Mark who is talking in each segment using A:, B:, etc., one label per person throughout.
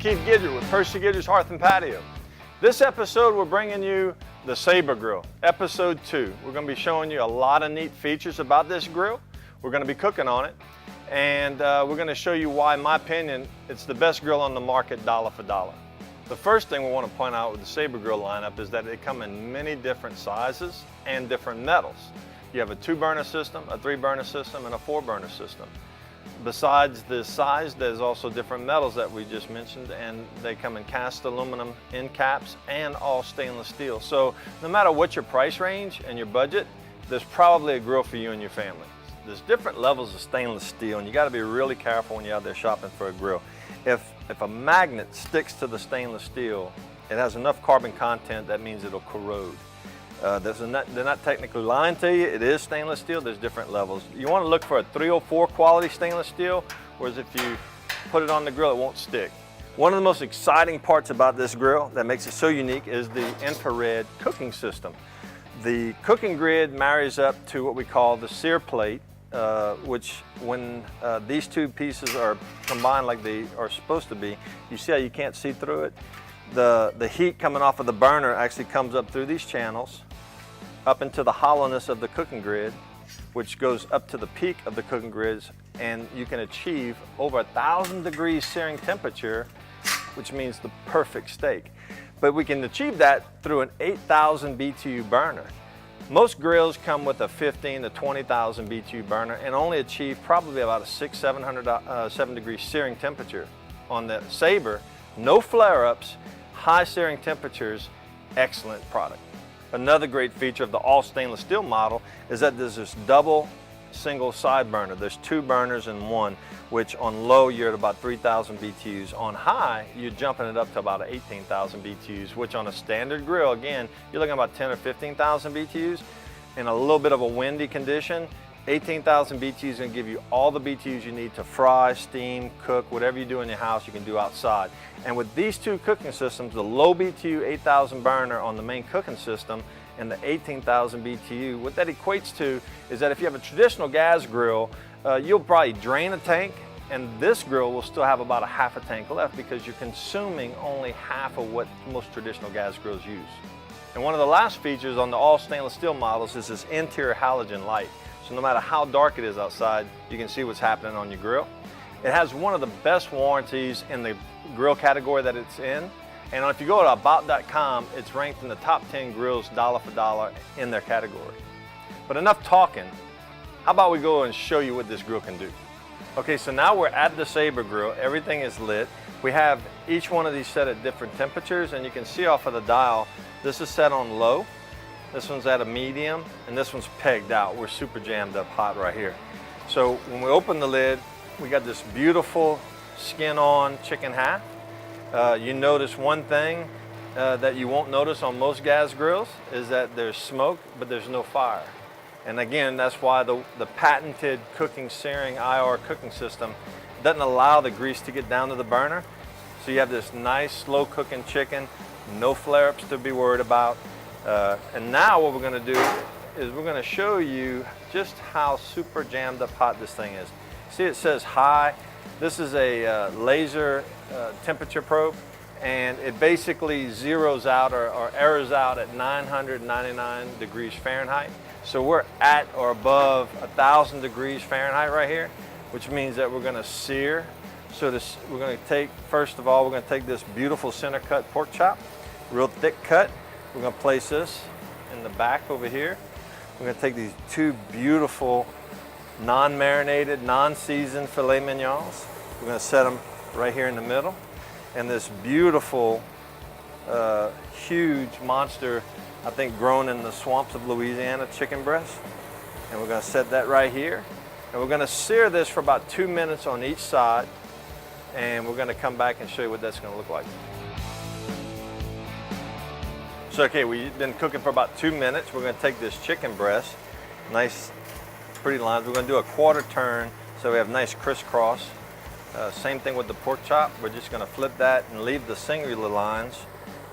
A: Keith Guidry with Percy Guidry's Hearth and Patio. This episode we're bringing you the Saber Grill, episode 2. We're going to be showing you a lot of neat features about this grill. We're going to be cooking on it, and we're going to show you why, in my opinion, it's the best grill on the market dollar for dollar. The first thing we want to point out with the Saber Grill lineup is that they come in many different sizes and different metals. You have a 2-burner system, a 3-burner system, and a 4-burner system. Besides the size, there's also different metals that we just mentioned, and they come in cast aluminum end caps and all stainless steel. So no matter what your price range and your budget, there's probably a grill for you and your family. There's different levels of stainless steel, and you got to be really careful when you're out there shopping for a grill. If a magnet sticks to the stainless steel, it has enough carbon content, that means it'll corrode. They're not technically lying to you. It is stainless steel. There's different levels. You want to look for a 304 quality stainless steel, whereas if you put it on the grill, it won't stick. One of the most exciting parts about this grill that makes it so unique is the infrared cooking system. The cooking grid marries up to what we call the sear plate, which when these two pieces are combined like they are supposed to be, you see how you can't see through it? The heat coming off of the burner actually comes up through these channels, up into the hollowness of the cooking grid, which goes up to the peak of the cooking grids, and you can achieve over 1,000 degrees searing temperature, which means the perfect steak. But we can achieve that through an 8,000 BTU burner. Most grills come with a 15 to 20,000 BTU burner and only achieve probably about a 7 degree searing temperature. On the Saber, no flare-ups, high searing temperatures, excellent product. Another great feature of the all stainless steel model is that there's this double single side burner. There's 2 burners in one, which on low you're at about 3,000 BTUs. On high, you're jumping it up to about 18,000 BTUs, which on a standard grill, again, you're looking at about 10 or 15,000 BTUs. In a little bit of a windy condition, 18,000 BTUs is going to give you all the BTUs you need to fry, steam, cook, whatever you do in your house, you can do outside. And with these two cooking systems, the low BTU 8,000 burner on the main cooking system and the 18,000 BTU, what that equates to is that if you have a traditional gas grill, you'll probably drain a tank, and this grill will still have about a half a tank left because you're consuming only half of what most traditional gas grills use. And one of the last features on the all stainless steel models is this interior halogen light. So no matter how dark it is outside, you can see what's happening on your grill. It has one of the best warranties in the grill category that it's in. And if you go to about.com, it's ranked in the top 10 grills dollar for dollar in their category. But enough talking. How about we go and show you what this grill can do? Okay, so now we're at the Saber Grill. Everything is lit. We have each one of these set at different temperatures, and you can see off of the dial, this is set on low. This one's at a medium, and this one's pegged out. We're super jammed up hot right here. So when we open the lid, we got this beautiful skin-on chicken half. You notice one thing that you won't notice on most gas grills is that there's smoke, but there's no fire. And again, that's why the patented cooking searing IR cooking system doesn't allow the grease to get down to the burner. So you have this nice slow cooking chicken, no flare-ups to be worried about. And now what we're going to do is we're going to show you just how super jammed up hot this thing is. See, it says high. This is a laser temperature probe, and it basically zeroes out or errors out at 999 degrees Fahrenheit. So we're at or above 1,000 degrees Fahrenheit right here, which means that we're going to sear. So we're going to take, first of all, we're going to take this beautiful center cut pork chop, real thick cut. We're going to place this in the back over here. We're going to take these 2 beautiful non-marinated, non-seasoned filet mignons. We're going to set them right here in the middle. And this beautiful, huge monster, I think grown in the swamps of Louisiana, chicken breast. And we're going to set that right here. And we're going to sear this for about 2 minutes on each side. And we're going to come back and show you what that's going to look like. So okay, we've been cooking for about 2 minutes. We're going to take this chicken breast, nice pretty lines. We're going to do a quarter turn so we have nice crisscross. Same thing with the pork chop. We're just going to flip that and leave the singular lines.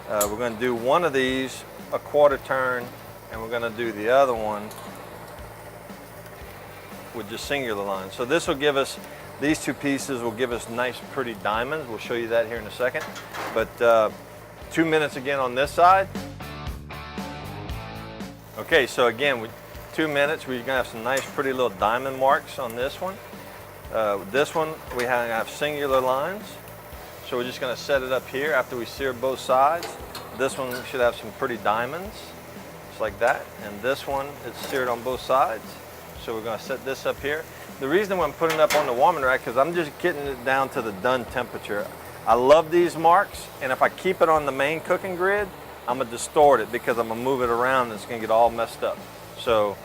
A: We're going to do one of these a quarter turn, and we're going to do the other one with just singular lines. So this will give us These two pieces will give us nice, pretty diamonds. We'll show you that here in a second. But 2 minutes again on this side. Okay, so again, with 2 minutes, we're gonna have some nice, pretty little diamond marks on this one. This one, we have singular lines. So we're just gonna set it up here after we sear both sides. This one should have some pretty diamonds, just like that. And this one, it's seared on both sides. So we're gonna set this up here. The reason why I'm putting it up on the warming rack, because I'm just getting it down to the done temperature. I love these marks, and if I keep it on the main cooking grid, I'm gonna distort it because I'm gonna move it around and it's gonna get all messed up. So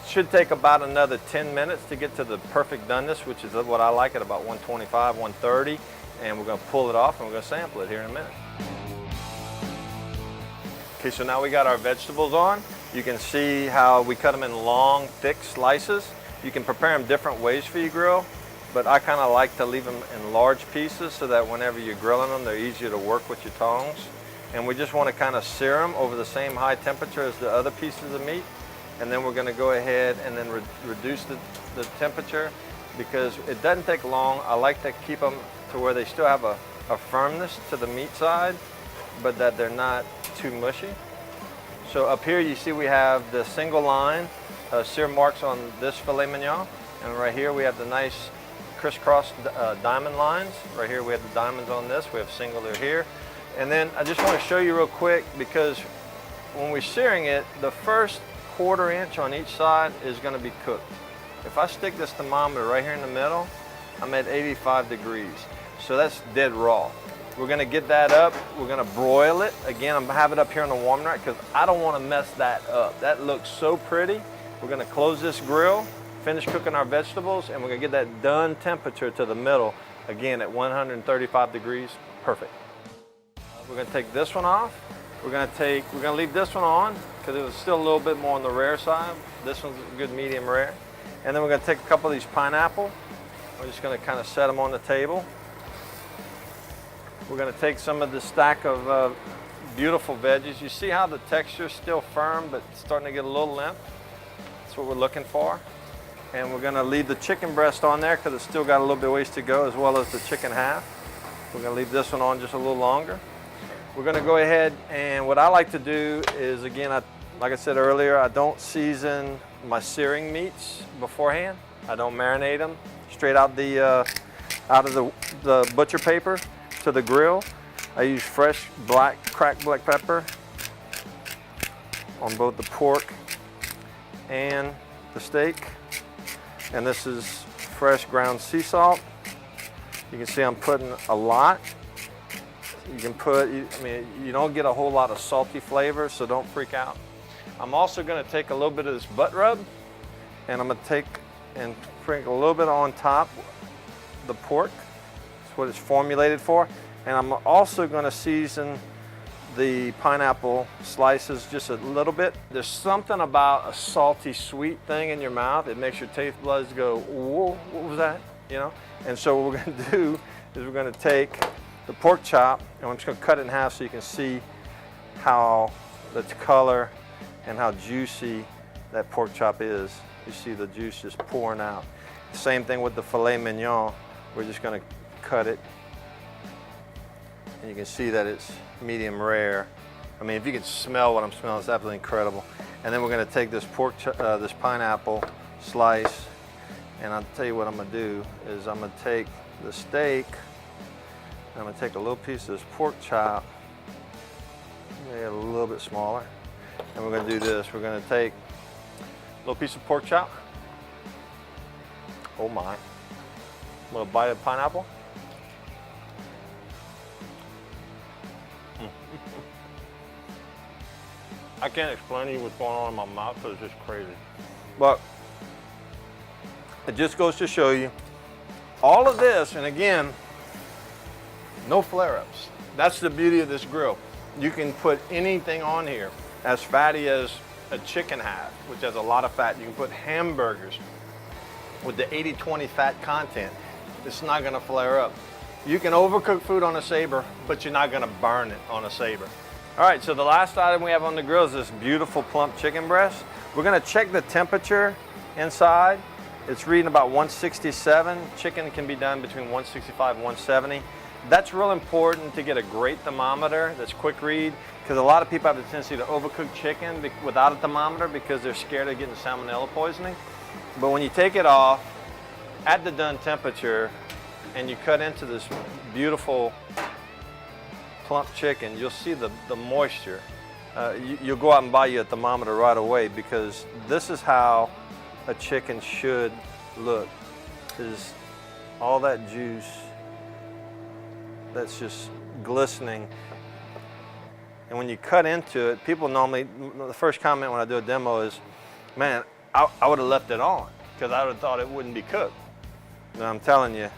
A: it should take about another 10 minutes to get to the perfect doneness, which is what I like at about 125, 130. And we're gonna pull it off and we're gonna sample it here in a minute. Okay, so now we got our vegetables on. You can see how we cut them in long, thick slices. You can prepare them different ways for your grill, but I kind of like to leave them in large pieces so that whenever you're grilling them, they're easier to work with your tongs. And we just want to kind of sear them over the same high temperature as the other pieces of meat. And then we're going to go ahead and then reduce the temperature because it doesn't take long. I like to keep them to where they still have a firmness to the meat side, but that they're not too mushy. So up here you see we have the single line sear marks on this filet mignon, and right here we have the nice crisscross diamond lines. Right here we have the diamonds on this, we have singular here. And then I just want to show you real quick, because when we're searing it, the first 1/4 inch on each side is going to be cooked. If I stick this thermometer right here in the middle, I'm at 85 degrees. So that's dead raw. We're gonna get that up, we're gonna broil it. Again, I'm gonna have it up here on the warming rack because I don't wanna mess that up. That looks so pretty. We're gonna close this grill, finish cooking our vegetables, and we're gonna get that done temperature to the middle, again at 135 degrees, perfect. We're gonna take this one off. We're gonna leave this one on because it was still a little bit more on the rare side. This one's a good medium rare. And then we're gonna take a couple of these pineapple. We're just gonna kind of set them on the table. We're gonna take some of the stack of beautiful veggies. You see how the texture is still firm, but it's starting to get a little limp? That's what we're looking for. And we're gonna leave the chicken breast on there because it's still got a little bit ways to go, as well as the chicken half. We're gonna leave this one on just a little longer. We're gonna go ahead, and what I like to do is, again, like I said earlier, I don't season my searing meats beforehand. I don't marinate them straight out of the butcher paper to the grill. I use fresh cracked black pepper on both the pork and the steak. And this is fresh ground sea salt. You can see I'm putting a lot. You can put, I mean, you don't get a whole lot of salty flavor, so don't freak out. I'm also gonna take a little bit of this butt rub, and I'm gonna take and sprinkle a little bit on top the pork. That's what it's formulated for. And I'm also gonna season the pineapple slices just a little bit. There's something about a salty, sweet thing in your mouth. It makes your taste buds go, whoa, what was that? You know? And so what we're gonna do is we're gonna take the pork chop, and I'm just gonna cut it in half so you can see how the color and how juicy that pork chop is. You see the juice just pouring out. Same thing with the filet mignon. We're just gonna cut it, and you can see that it's medium rare. I mean, if you can smell what I'm smelling, it's absolutely incredible. And then we're gonna take this this pineapple slice, and I'll tell you what I'm gonna do is I'm gonna take the steak, and I'm gonna take a little piece of this pork chop, maybe a little bit smaller, and we're gonna do this. We're gonna take a little piece of pork chop. Oh my. A little bite of pineapple. I can't explain to you what's going on in my mouth, because it's just crazy. But it just goes to show you all of this, and again, no flare-ups. That's the beauty of this grill. You can put anything on here, as fatty as a chicken half, which has a lot of fat. You can put hamburgers with the 80-20 fat content. It's not gonna flare up. You can overcook food on a Saber, but you're not gonna burn it on a Saber. All right, so the last item we have on the grill is this beautiful plump chicken breast. We're gonna check the temperature inside. It's reading about 167. Chicken can be done between 165 and 170. That's real important to get a great thermometer that's quick read, because a lot of people have the tendency to overcook chicken without a thermometer because they're scared of getting salmonella poisoning. But when you take it off at the done temperature and you cut into this beautiful plump chicken, you'll see the moisture. You'll go out and buy you a thermometer right away, because this is how a chicken should look. Is all that juice that's just glistening. And when you cut into it, people normally, the first comment when I do a demo is, man, I would have left it on because I would have thought it wouldn't be cooked. And I'm telling you,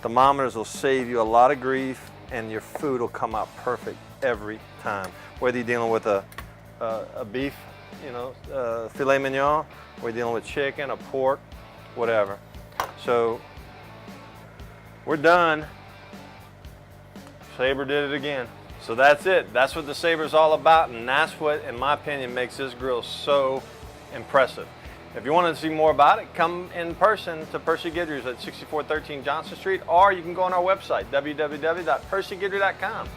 A: thermometers will save you a lot of grief, and your food will come out perfect every time. Whether you're dealing with a beef, filet mignon, or you're dealing with chicken, or pork, whatever. So we're done. Saber did it again. So that's it. That's what the Saber's all about, and that's what, in my opinion, makes this grill so impressive. If you want to see more about it, come in person to Percy Guidry's at 6413 Johnson Street, or you can go on our website, www.percygidry.com.